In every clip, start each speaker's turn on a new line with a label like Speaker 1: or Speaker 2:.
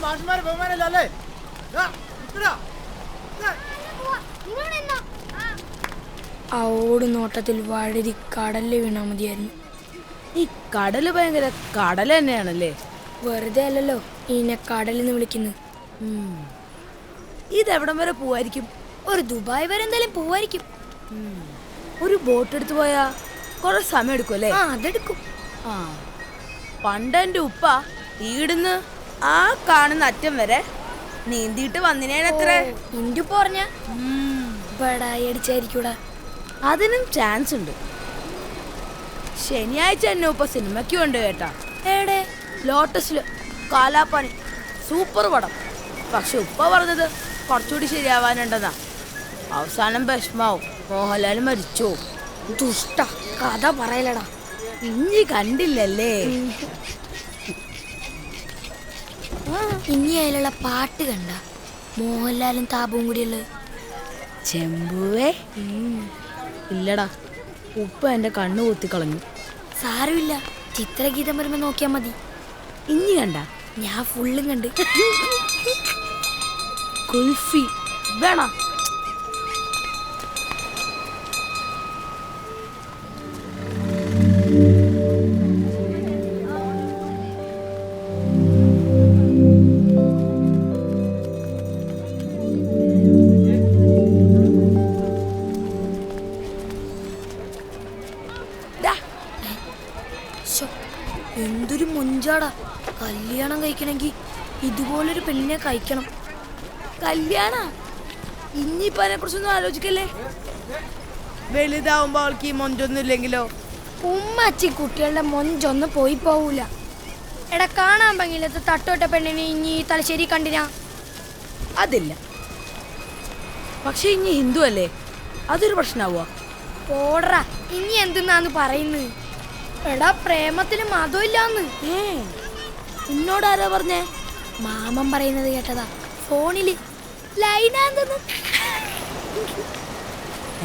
Speaker 1: മാഷന്മാരെ ബഹുമാനല്ലേ?
Speaker 2: ആ ഓടുനോട്ടത്തിൽ വഴുതി കടലിൽ വീണാ മതിയായിരുന്നു.
Speaker 3: ഈ കടല് ഭയങ്കര കടൽ തന്നെയാണല്ലേ?
Speaker 2: വെറുതെ അല്ലല്ലോ ഇതിനെ കടലിന്ന് വിളിക്കുന്നത്.
Speaker 3: ഇതെവിടം വരെ പോവായിരിക്കും?
Speaker 2: ഒരു ദുബായ് വരെ എന്തായാലും പോവായിരിക്കും.
Speaker 3: ഒരു ബോട്ട് എടുത്ത് പോയാ കുറെ സമയം എടുക്കും അല്ലേ?
Speaker 2: അതെടുക്കും.
Speaker 3: പണ്ട് എൻ്റെ ഉപ്പ ഈടുന്ന് ആ കാണുന്ന അറ്റം വരെ നീന്തിയിട്ട് വന്നിനേനത്ര.
Speaker 2: നിന്റെ ഉപ്പ പറഞ്ഞ ബടായി അടിച്ചായിരിക്കൂടാ.
Speaker 3: അതിനും ചാൻസ് ഉണ്ട്. ശനിയാഴ്ച എന്നെ ഉപ്പ സിനിമയ്ക്ക് കൊണ്ട് കേട്ടാ.
Speaker 2: എവിടെ?
Speaker 3: ലോട്ടസില് കാലാപ്പാനി. സൂപ്പർ പടം. പക്ഷെ ഉപ്പ പറഞ്ഞത് കുറച്ചുകൂടി ശരിയാവാനുണ്ടെന്നാ. അവസാനം ഭസ്മാവും, മോഹൻലാൽ മരിച്ചോ.
Speaker 2: ദുഷ്ട കഥ പറയലടാ.
Speaker 3: ഇനി കണ്ടില്ലല്ലേ?
Speaker 2: ഇനി അതിലുള്ള പാട്ട് കണ്ട മോഹൻലാലും താപവും കൂടിയുള്ളത്.
Speaker 3: ചെമ്പുവേ ഇല്ലടാ, ഉപ്പ എൻ്റെ കണ്ണു കുത്തിക്കളഞ്ഞു.
Speaker 2: സാരമില്ല, ചിത്രഗീതം വരുമ്പോ നോക്കിയാ മതി.
Speaker 3: ഇനി കണ്ട?
Speaker 2: ഞാൻ ഫുള്ളും കണ്ട്.
Speaker 3: കുൽഫി വേണ?
Speaker 2: എന്തൊരു മുഞ്ചാടാ. കല്യാണം കഴിക്കണമെങ്കിൽ ഇതുപോലൊരു പെണ്ണിനെ കഴിക്കണം.
Speaker 3: കല്യാണ? ഇനിയിപ്പോ അതിനെ കുറിച്ചൊന്നും ആലോചിക്കല്ലേ. വലുതാവുമ്പോ അവൾക്ക് ഈ മൊഞ്ചൊന്നും ഇല്ലെങ്കിലോ?
Speaker 2: ഉമ്മച്ചി കുട്ടികളുടെ മൊഞ്ചൊന്നും പോയി പോവൂല. എടാ, കാണാൻ ഭംഗിയില്ലാത്ത തട്ടോട്ട പെണ്ണിനെ ഇനി തലശ്ശേരി കണ്ടിനാ?
Speaker 3: അതില്ല. പക്ഷെ ഇനി ഹിന്ദു അല്ലേ, അതൊരു പ്രശ്നമാവോ?
Speaker 2: പോടറാ, ഇനി എന്തെന്നാന്ന് പറയുന്നത്? എടാ, പ്രേമത്തിന് മതമില്ലാന്ന്.
Speaker 3: എന്നോടാരാ പറഞ്ഞേ?
Speaker 2: മാമൻ പറയുന്നത് കേട്ടതാ ഫോണില്. ലൈനാന്തെന്ന്.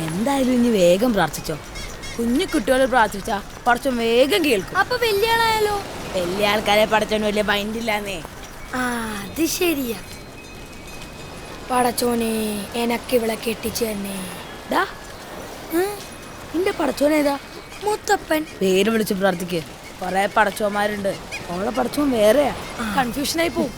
Speaker 3: എന്തായാലും ഇനി വേഗം പ്രാർത്ഥിച്ചോ. കുഞ്ഞു കുട്ടികളെ പ്രാർത്ഥിച്ചാ പടച്ചോൻ വേഗം കേൾക്കും.
Speaker 2: അപ്പൊ വലിയ ആളായാലോ?
Speaker 3: വലിയ ആൾക്കാരെ പടച്ചോന് വലിയ മൈൻഡില്ലാന്നേ.
Speaker 2: അത് ശരിയാ. പടച്ചോനെ, എനക്ക് ഇവളെ കെട്ടിച്ചു തന്നെ.
Speaker 3: നിന്റെ പടച്ചോനേതാ?
Speaker 2: മുത്തപ്പൻ.
Speaker 3: പേര് വിളിച്ച് പ്രാർത്ഥിക്ക്. കൊറേ പടച്ചോന്മാരുണ്ട്. അവളെ പടച്ചോൻ വേറെയാ. കൺഫ്യൂഷനായി പോവും.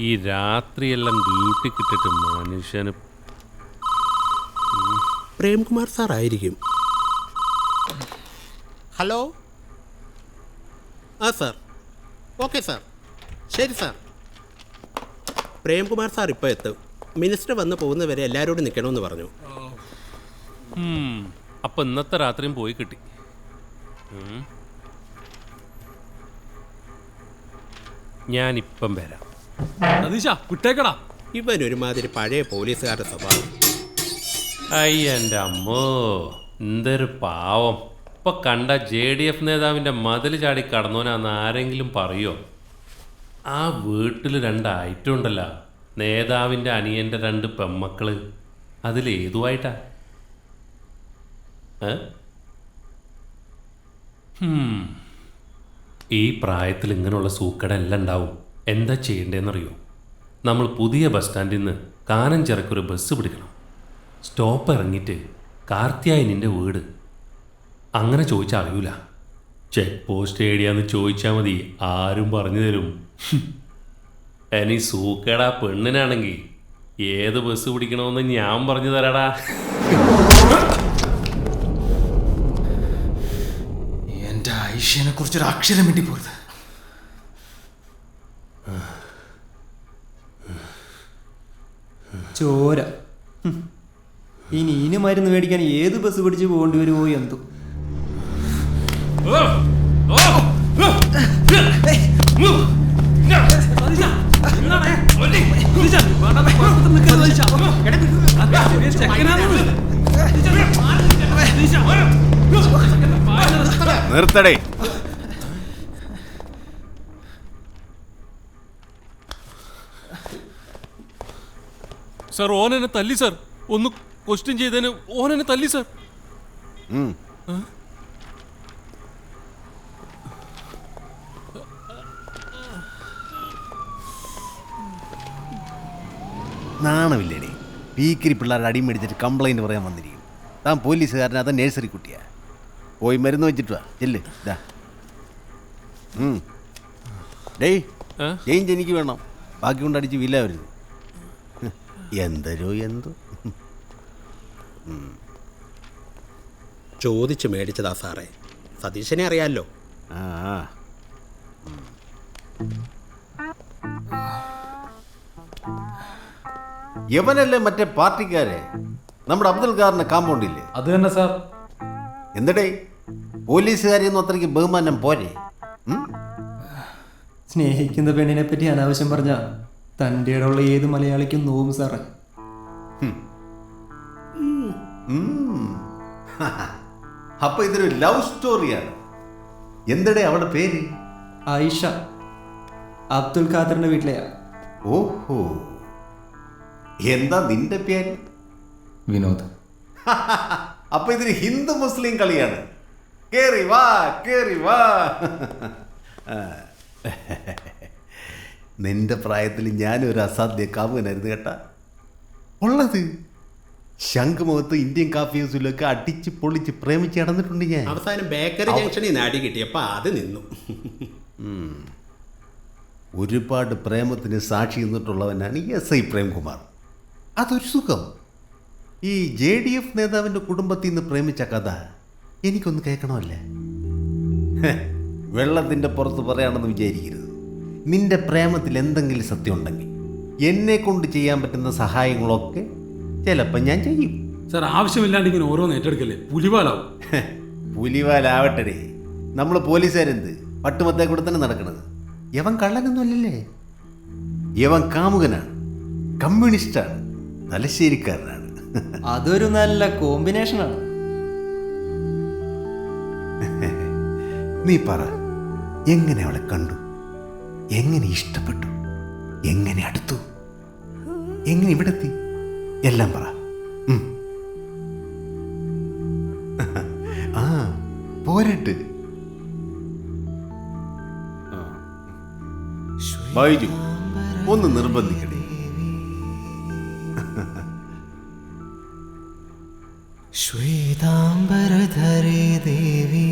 Speaker 4: ഈ രാത്രിയെല്ലാം ഡ്യൂട്ടി കിട്ടിട്ട് മനുഷ്യന്.
Speaker 5: പ്രേംകുമാർ സാർ ആയിരിക്കും. ഹലോ. സാർ. ഓക്കെ സാർ, ശരി സാർ. പ്രേംകുമാർ സാർ ഇപ്പോൾ എത്തും. മിനിസ്റ്റർ വന്ന് പോകുന്നവരെ എല്ലാവരോടും നിൽക്കണമെന്ന് പറഞ്ഞു.
Speaker 4: അപ്പം ഇന്നത്തെ രാത്രിയും പോയി കിട്ടി. ഞാനിപ്പം വരാം.
Speaker 6: വിട്ടേക്കടാ.
Speaker 5: ഇവൻ ഒരുമാതിരി പഴയ പോലീസുകാരുടെ സ്വഭാവം.
Speaker 4: അയ്യൻ്റെ അമ്മോ, എന്തൊരു പാവം. ഇപ്പൊ കണ്ട JDF നേതാവിൻ്റെ മതിൽ ചാടി കടന്നോനാന്ന് ആരെങ്കിലും പറയോ? ആ വീട്ടിൽ 2 ഐറ്റം ഉണ്ടല്ലോ. നേതാവിൻ്റെ അനിയൻ്റെ 2 പെമ്മക്കള്. അതിലേതുമായിട്ടാ? ഈ പ്രായത്തിൽ ഇങ്ങനെയുള്ള സൂക്കട എല്ലാം ഉണ്ടാവും. എന്താ ചെയ്യേണ്ടതെന്നറിയോ? നമ്മൾ പുതിയ ബസ് സ്റ്റാൻഡിൽ നിന്ന് കാനഞ്ചിറക്കൊരു ബസ് പിടിക്കണം. സ്റ്റോപ്പ് ഇറങ്ങിയിട്ട് കാർത്തിയായനിൻ്റെ വീട്. അങ്ങനെ ചോദിച്ചാൽ അറിയൂല. ചെക്ക് പോസ്റ്റ് ഏടിയാന്ന് ചോദിച്ചാൽ മതി, ആരും പറഞ്ഞു തരും. ഇനി സൂക്കേടാ പെണ്ണിനാണെങ്കിൽ ഏത് ബസ് പിടിക്കണമെന്ന് ഞാൻ പറഞ്ഞു തരാടാ.
Speaker 6: എൻ്റെ ഐശ്വര്യനെ കുറിച്ചൊരു അക്ഷരം വേണ്ടി പോരുത്.
Speaker 7: ചോര. ഇനി മരുന്ന് മേടിക്കാൻ ഏത് ബസ് പിടിച്ച് പോകേണ്ടി വരുമോ എന്തോ.
Speaker 8: നിർത്തടേ.
Speaker 4: സാർ ഓനെന്നെ തല്ലി സാർ. ഒന്ന് ക്വസ്റ്റ്യൻ ചെയ്തതിന് ഓനെന്നെ തല്ലി സാർ.
Speaker 8: നാണമില്ലേടേ, പീക്കിരി പിള്ളേരുടെ അടി മേടിച്ചിട്ട് കംപ്ലൈൻറ്റ് പറയാൻ വന്നിരിക്കും. താൻ പോലീസുകാരനെ അതാ നേഴ്സറി കുട്ടിയാ. പോയി മരുന്ന് വെച്ചിട്ട് വാ, ചെല്ല്. ഇതാ ഡേയ്, ചേഞ്ച് എനിക്ക് വേണം, ബാക്കി കൊണ്ട് അടിച്ച് വില്ല വരുന്നു. എന്തരോ എന്തോ
Speaker 5: ചോദിച്ച് മേടിച്ചതാ സാറേ. സതീശനെ അറിയാമല്ലോ.
Speaker 8: ആ യവനല്ലേ മറ്റേ പാർട്ടിക്കാരെ, നമ്മുടെ അബ്ദുൽഖാറിന്റെ കാമ്പൗണ്ടില്ലേ?
Speaker 7: അത് തന്നെ സാർ.
Speaker 8: എന്തടേ, പോലീസുകാരെയൊന്നും അത്രയ്ക്ക് ബഹുമാനം പോരെ?
Speaker 7: സ്നേഹിക്കുന്ന പെണ്ണിനെ പറ്റി അനാവശ്യം പറഞ്ഞ തൻ്റെ ഇടമുള്ള ഏത് മലയാളിക്കും നോവും സാറ്.
Speaker 8: അപ്പൊ ഇതൊരു ലവ് സ്റ്റോറിയാണ്. എന്തടേ അവളുടെ പേര്?
Speaker 7: ആയിഷ. അബ്ദുൽ ഖാദറിന്റെ വീട്ടിലെയാ.
Speaker 8: ഓഹോ, എന്താ നിന്റെ പേര്?
Speaker 7: വിനോദ്.
Speaker 8: അപ്പൊ ഇതൊരു ഹിന്ദു മുസ്ലിം കളിയാണ്. കേറി വാ, കേറി വാ. നിന്റെ പ്രായത്തിൽ ഞാനൊരു അസാധ്യ കാമുകനായിരുന്നു കേട്ടാ. ഉള്ളത് ശംഖുമുഖത്ത് ഇന്ത്യൻ കാഫി ഹൗസിലൊക്കെ അടിച്ച് പൊളിച്ച് പ്രേമിച്ച് നടന്നിട്ടുണ്ട് ഞാൻ.
Speaker 5: അവസാനം ബേക്കറി ജംഗ്ഷനിൽ നിന്ന് അടി കിട്ടിയപ്പോൾ അത് നിന്നു.
Speaker 8: ഒരുപാട് പ്രേമത്തിന് സാക്ഷി നിന്നിട്ടുള്ളവനാണ് SI പ്രേംകുമാർ. അതൊരു സുഖം. ഈ JDF നേതാവിൻ്റെ കുടുംബത്തിൽ നിന്ന് പ്രേമിച്ച കഥ എനിക്കൊന്ന് കേൾക്കണമല്ലേ? വെള്ളത്തിൻ്റെ പുറത്ത് പറയാണെന്ന് വിചാരിക്കരുത്. നിന്റെ പ്രേമത്തിൽ എന്തെങ്കിലും സത്യം ഉണ്ടെങ്കിൽ എന്നെ കൊണ്ട് ചെയ്യാൻ പറ്റുന്ന സഹായങ്ങളൊക്കെ ചിലപ്പോൾ ഞാൻ ചെയ്യും.
Speaker 9: സാർ, ആവശ്യമില്ലാണ്ട് ഇങ്ങനെ ഓരോന്ന് ഏറ്റെടുക്കല്ലേ, പുലിവാലാവും.
Speaker 8: പുലിവാലാവട്ടെ. നമ്മൾ പോലീസുകാരെന്ത് പട്ടുമത്തേ കൂടെ തന്നെ നടക്കണത്. യവൻ കള്ളനൊന്നും അല്ലല്ലേ, യവൻ കാമുകനാണ്, കമ്മ്യൂണിസ്റ്റാണ്, തലശ്ശേരിക്കാരനാണ്.
Speaker 7: അതൊരു നല്ല കോമ്പിനേഷനാണ്.
Speaker 8: നീ പറ, എങ്ങനെ അവളെ കണ്ടു, എങ്ങനെ ഇഷ്ടപ്പെട്ടു, എങ്ങനെ അടുത്തു, എങ്ങനെ ഇവിടെത്തി, എല്ലാം പറ. ആ പോരട്ട്. ബൈജു ഒന്ന് നിർബന്ധിക്കണേ.
Speaker 6: ശ്വേതാംബരധരേ ദേവി